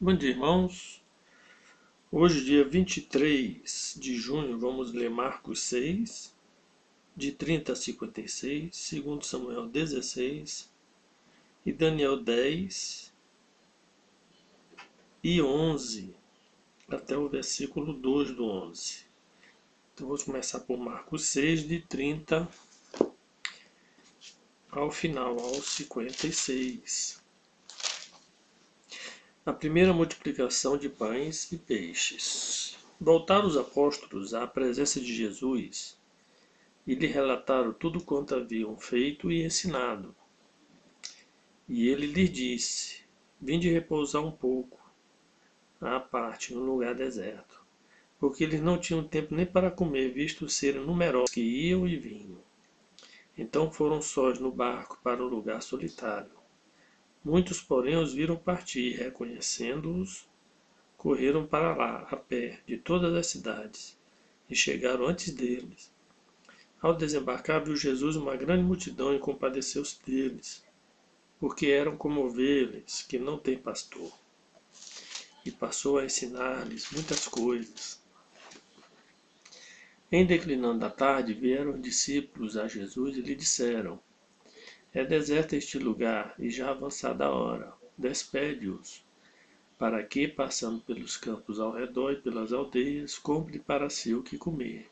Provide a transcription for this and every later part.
Bom dia, irmãos. Hoje, dia 23 de junho, vamos ler Marcos 6, de 30 a 56, 2 Samuel 16 e Daniel 10 e 11, até o versículo 2 do 11. Então, vamos começar por Marcos 6, de 30 ao final, aos 56. A primeira multiplicação de pães e peixes. Voltaram os apóstolos à presença de Jesus e lhe relataram tudo quanto haviam feito e ensinado. E ele lhes disse: Vinde repousar um pouco, à parte, no lugar deserto, porque eles não tinham tempo nem para comer, visto serem numerosos que iam e vinham. Então foram sós no barco para o lugar solitário. Muitos, porém, os viram partir, reconhecendo-os, correram para lá, a pé, de todas as cidades, e chegaram antes deles. Ao desembarcar, viu Jesus uma grande multidão e compadeceu-se deles, porque eram como ovelhas que não têm pastor. E passou a ensinar-lhes muitas coisas. Em declinando a tarde, vieram os discípulos a Jesus e lhe disseram: É deserto este lugar, e já avançada a hora. Despede-os, para que, passando pelos campos ao redor e pelas aldeias, compre para si o que comer.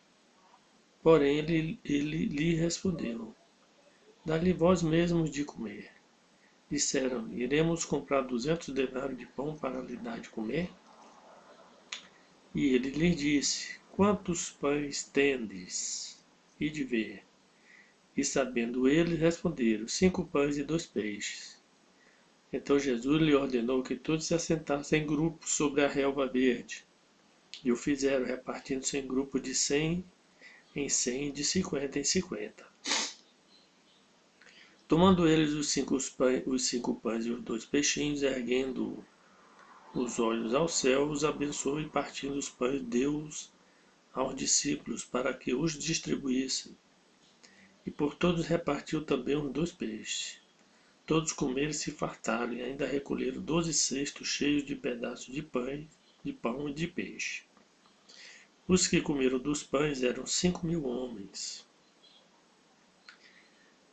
Porém, ele lhe respondeu: Dá-lhe vós mesmos de comer. Disseram: Iremos comprar 200 denários de pão para lhe dar de comer? E ele lhes disse: Quantos pães tendes? Ide ver. E sabendo eles, responderam: 5 pães e 2 peixes. Então Jesus lhe ordenou que todos se assentassem em grupos sobre a relva verde. E o fizeram, repartindo-se em grupos de 100 em 100 e de 50 em 50. Tomando eles os 5 pães e os 2 peixinhos, erguendo os olhos ao céu, os abençoou e, partindo os pães, deu-os aos discípulos para que os distribuíssem. E por todos repartiu também os 2 peixes. Todos comeram e se fartaram, e ainda recolheram 12 cestos cheios de pedaços de pão e de peixe. Os que comeram dos pães eram 5.000 homens.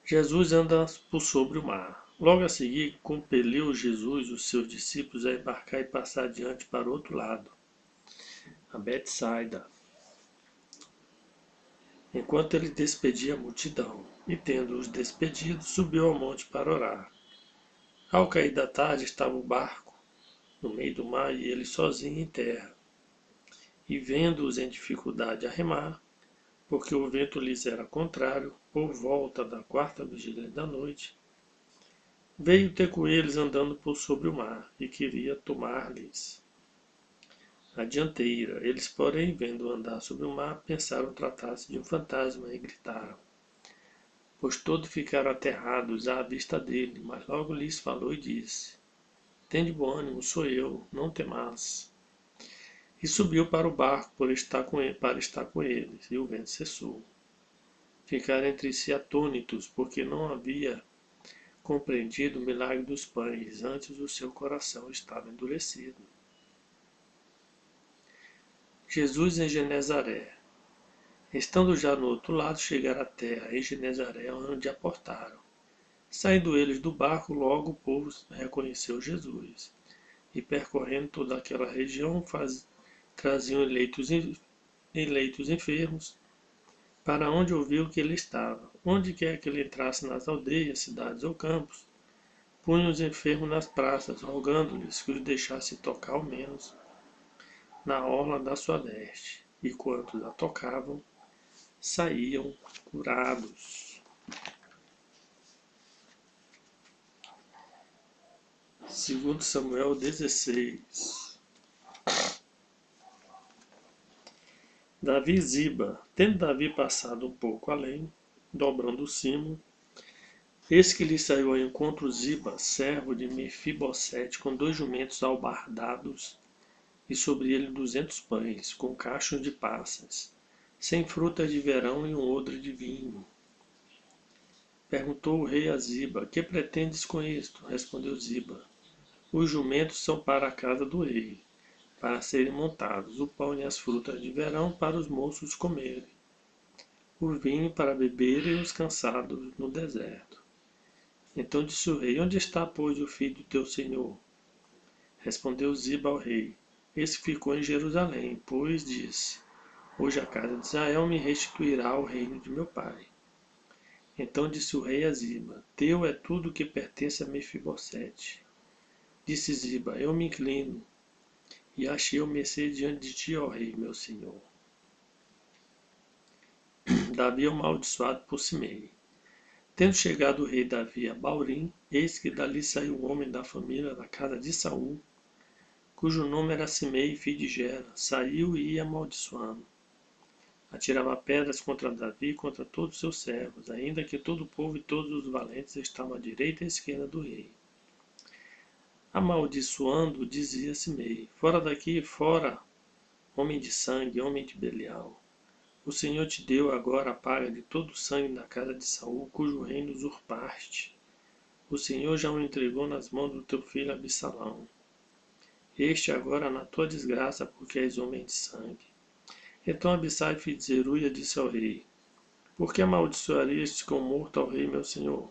Jesus anda por sobre o mar. Logo a seguir, compeliu Jesus os seus discípulos a embarcar e passar adiante para o outro lado, a Betsaida, enquanto ele despedia a multidão. E tendo-os despedido, subiu ao monte para orar. Ao cair da tarde, estava o barco no meio do mar e ele sozinho em terra. E vendo-os em dificuldade a remar, porque o vento lhes era contrário, por volta da 4ª vigília da noite, veio ter com eles andando por sobre o mar, e queria tomar-lhes a dianteira. Eles, porém, vendo andar sobre o mar, pensaram tratar-se de um fantasma e gritaram, pois todos ficaram aterrados à vista dele. Mas logo lhes falou e disse: Tende bom ânimo, sou eu, não temais. E subiu para o barco para estar com eles, e o vento cessou. Ficaram entre si atônitos, porque não havia compreendido o milagre dos pães, antes o seu coração estava endurecido. Jesus em Genezaré. Estando já no outro lado, chegaram à terra, em Genezaré, onde aportaram. Saindo eles do barco, logo o povo reconheceu Jesus. E percorrendo toda aquela região, traziam eleitos enfermos, para onde ouviu que ele estava. Onde quer que ele entrasse, nas aldeias, cidades ou campos, punha os enfermos nas praças, rogando-lhes que os deixasse tocar ao menos na orla da sua veste. E quantos a tocavam, saíam curados. 2 Samuel 16. Davi e Ziba. Tendo Davi passado um pouco além, dobrando o cimo, eis que lhe saiu ao encontro Ziba, servo de Mefibosete, com 2 jumentos albardados, e sobre ele 200 pães, com cachos de passas, sem frutas de verão e um odre de vinho. Perguntou o rei a Ziba: Que pretendes com isto? Respondeu Ziba: Os jumentos são para a casa do rei, para serem montados, o pão e as frutas de verão para os moços comerem, o vinho para beberem os cansados no deserto. Então disse o rei: Onde está, pois, o filho do teu senhor? Respondeu Ziba ao rei: Esse ficou em Jerusalém, pois disse: Hoje a casa de Israel me restituirá o reino de meu pai. Então disse o rei a Ziba: Teu é tudo que pertence a Mefibosete. Disse Ziba: Eu me inclino e achei o mercê diante de ti, ó rei, meu senhor. Davi é amaldiçoado por Simei. Tendo chegado o rei Davi a Baurim, eis que dali saiu um homem da família da casa de Saul, cujo nome era Simei, filho de Gera. Saiu e ia amaldiçoando. Atirava pedras contra Davi e contra todos os seus servos, ainda que todo o povo e todos os valentes estavam à direita e à esquerda do rei. Amaldiçoando, dizia Simei: Fora daqui, fora, homem de sangue, homem de Belial. O Senhor te deu agora a paga de todo o sangue da casa de Saul, cujo reino usurpaste. O Senhor já o entregou nas mãos do teu filho Absalão. Este agora na tua desgraça, porque és homem de sangue. Então Abissai, filho de Zeruia, disse ao rei: Por que amaldiçoarias com morto ao rei, meu senhor?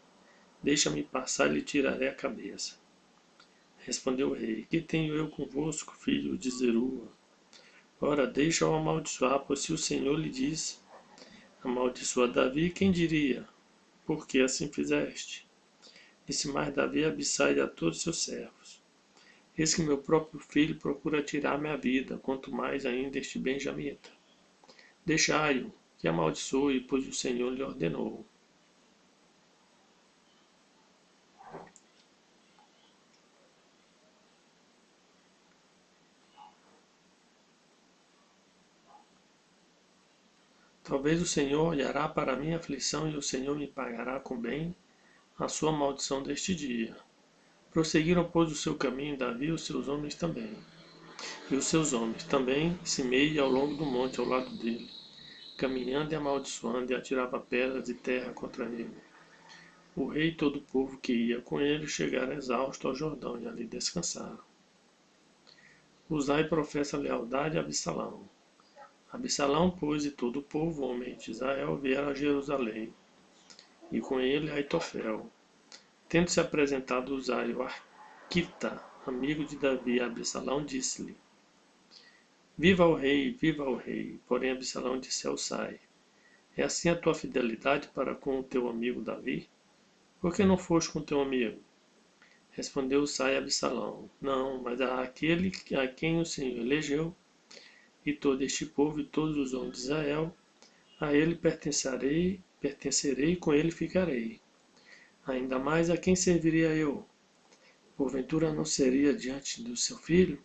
Deixa-me passar e lhe tirarei a cabeça. Respondeu o rei: Que tenho eu convosco, filho de Zeruia? Ora, deixa-o amaldiçoar, pois se o Senhor lhe disse: Amaldiçoa Davi, quem diria? Por que assim fizeste? Disse mais Davi a Abissai e a todos seus servos: Eis que meu próprio filho procura tirar-me a vida, quanto mais ainda este benjamita. Deixai-o, que amaldiçoe, pois o Senhor lhe ordenou. Talvez o Senhor olhará para a minha aflição e o Senhor me pagará com bem a sua maldição deste dia. Prosseguiram, pois, o seu caminho Davi e os seus homens também. E os seus homens também, Simei ao longo do monte ao lado dele, caminhando e amaldiçoando, e atirava pedras de terra contra ele. O rei e todo o povo que ia com ele chegaram exaustos ao Jordão e ali descansaram. Uzai professa lealdade a Absalão. Absalão, pois, e todo o povo, homem de Israel, vieram a Jerusalém, e com ele Aitofel. Tendo se apresentado Uzai, o Arquita, amigo de Davi, a Absalão, disse-lhe: Viva o rei, viva o rei! Porém Absalão disse ao Uzai: É assim a tua fidelidade para com o teu amigo Davi? Por que não foste com teu amigo? Respondeu Uzai a Absalão: Não, mas aquele a quem o Senhor elegeu, e todo este povo e todos os homens de Israel, a ele pertencerei e com ele ficarei. Ainda mais a quem serviria eu? Porventura não seria diante do seu filho?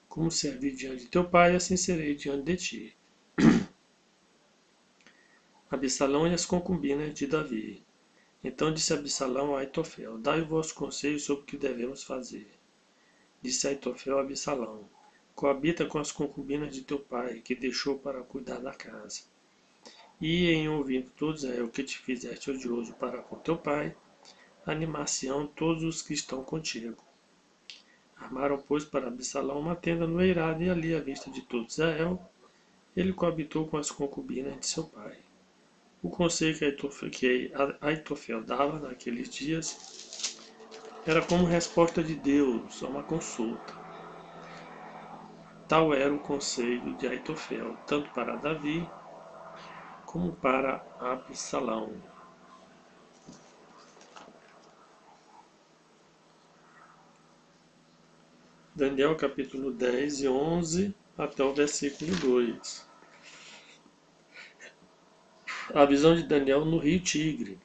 Como servi diante de teu pai, assim serei diante de ti. Absalão e as concubinas de Davi. Então disse Absalão a Aitofel: Dai o vosso conselho sobre o que devemos fazer. Disse Aitofel a Absalão: Coabita com as concubinas de teu pai, que deixou para cuidar da casa. E em ouvindo todos o que te fizeste odioso para com teu pai, animar-se-ão todos os que estão contigo. Armaram, pois, para Absalão uma tenda no eirado, e ali, à vista de todo Israel, ele coabitou com as concubinas de seu pai. O conselho que Aitofel dava naqueles dias era como resposta de Deus a uma consulta. Tal era o conselho de Aitofel, tanto para Davi como para Absalão. Daniel capítulo 10 e 11 até o versículo 2. A visão de Daniel no rio Tigre.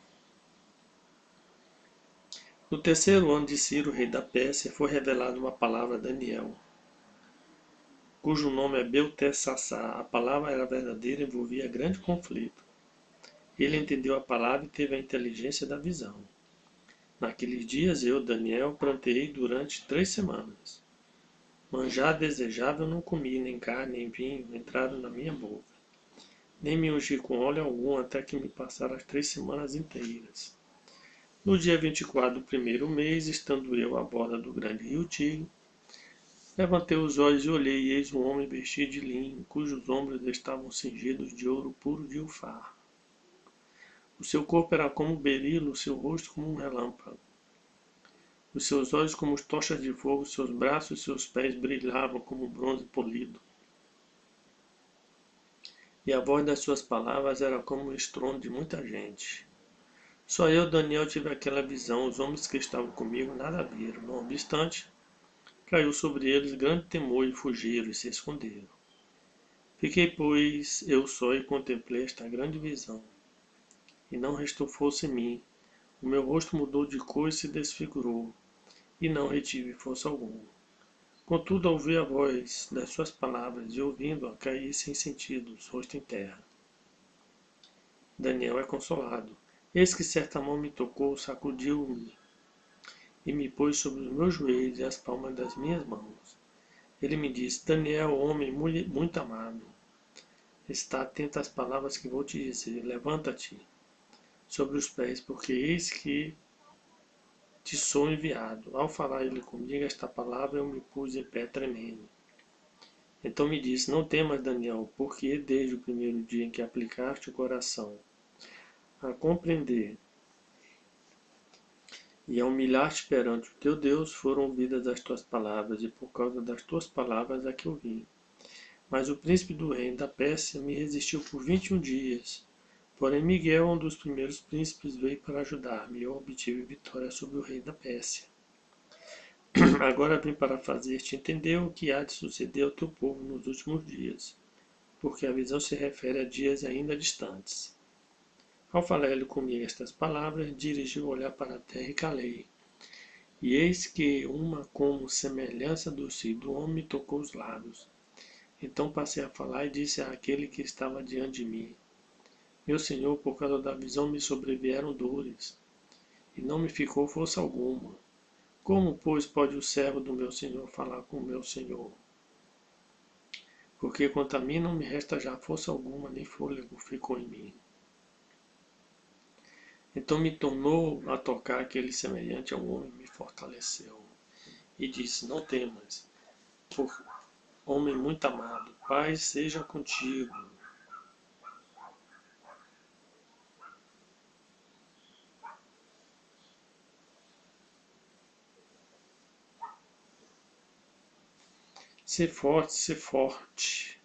No terceiro ano de Ciro, rei da Pérsia, foi revelada uma palavra a Daniel, cujo nome é Beltessassar. A palavra era verdadeira e envolvia grande conflito. Ele entendeu a palavra e teve a inteligência da visão. Naqueles dias eu, Daniel, pranteei durante 3 semanas. Manjar desejável não comi, nem carne, nem vinho entraram na minha boca. Nem me ungi com óleo algum até que me passaram as 3 semanas inteiras. No dia 24 do primeiro mês, estando eu à borda do grande rio Tigre, levantei os olhos e olhei, e eis um homem vestido de linho, cujos ombros estavam cingidos de ouro puro de Ufar. O seu corpo era como um berilo, o seu rosto como um relâmpago. Os seus olhos como tochas de fogo, seus braços e seus pés brilhavam como bronze polido. E a voz das suas palavras era como o estrondo de muita gente. Só eu, Daniel, tive aquela visão, os homens que estavam comigo nada viram. Não obstante, caiu sobre eles grande temor e fugiram e se esconderam. Fiquei, pois, eu só e contemplei esta grande visão. E não restou força em mim. O meu rosto mudou de cor e se desfigurou, e não retive força alguma. Contudo, ao ouvir a voz das suas palavras e ouvindo-a, caí sem sentidos, rosto em terra. Daniel é consolado. Eis que certa mão me tocou, sacudiu-me e me pôs sobre os meus joelhos e as palmas das minhas mãos. Ele me disse: Daniel, homem muito amado, está atento às palavras que vou te dizer. Levanta-te sobre os pés, porque eis que te sou enviado. Ao falar ele comigo esta palavra, eu me pus em pé tremendo. Então me disse: Não temas, Daniel, porque desde o primeiro dia em que aplicaste o coração a compreender e a humilhar-te perante o teu Deus, foram ouvidas as tuas palavras, e por causa das tuas palavras é que eu vim. Mas o príncipe do reino da Pérsia me resistiu por 21 dias. Porém Miguel, um dos primeiros príncipes, veio para ajudar-me, e eu obtive vitória sobre o rei da Pérsia. Agora vim para fazer-te entender o que há de suceder ao teu povo nos últimos dias, porque a visão se refere a dias ainda distantes. Ao falar ele comigo estas palavras, dirigi o olhar para a terra e calei. E eis que uma como semelhança do filho do homem me tocou os lábios. Então passei a falar e disse àquele que estava diante de mim: Meu senhor, por causa da visão me sobrevieram dores, e não me ficou força alguma. Como, pois, pode o servo do meu senhor falar com o meu senhor? Porque quanto a mim não me resta já força alguma, nem fôlego ficou em mim. Então me tornou a tocar aquele semelhante a um homem, me fortaleceu. E disse: Não temas, por homem muito amado, paz seja contigo. Ser forte, ser forte.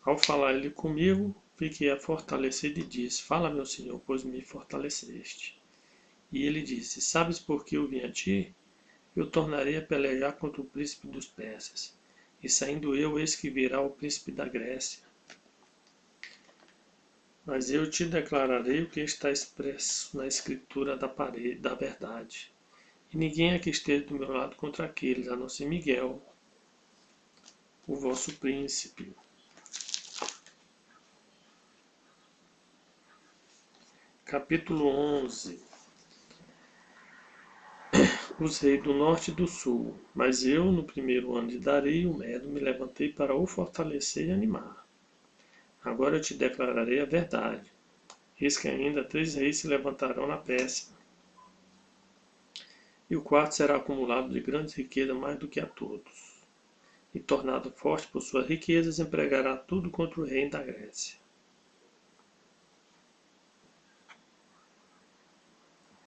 Ao falar ele comigo, fiquei a fortalecido e disse: Fala, meu senhor, pois me fortaleceste. E ele disse: Sabes por que eu vim a ti? Eu tornarei a pelejar contra o príncipe dos persas. E saindo eu, eis que virá o príncipe da Grécia. Mas eu te declararei o que está expresso na escritura da parede, da verdade. E ninguém aqui esteja do meu lado contra aqueles, a não ser Miguel, o vosso príncipe. Capítulo 11. Os reis do norte e do sul. Mas eu, no primeiro ano de Dario, o Medo, me levantei para o fortalecer e animar. Agora eu te declararei a verdade. Eis que ainda 3 reis se levantarão na Pérsia, e o quarto será acumulado de grandes riquezas mais do que a todos. E tornado forte por suas riquezas, empregará tudo contra o reino da Grécia.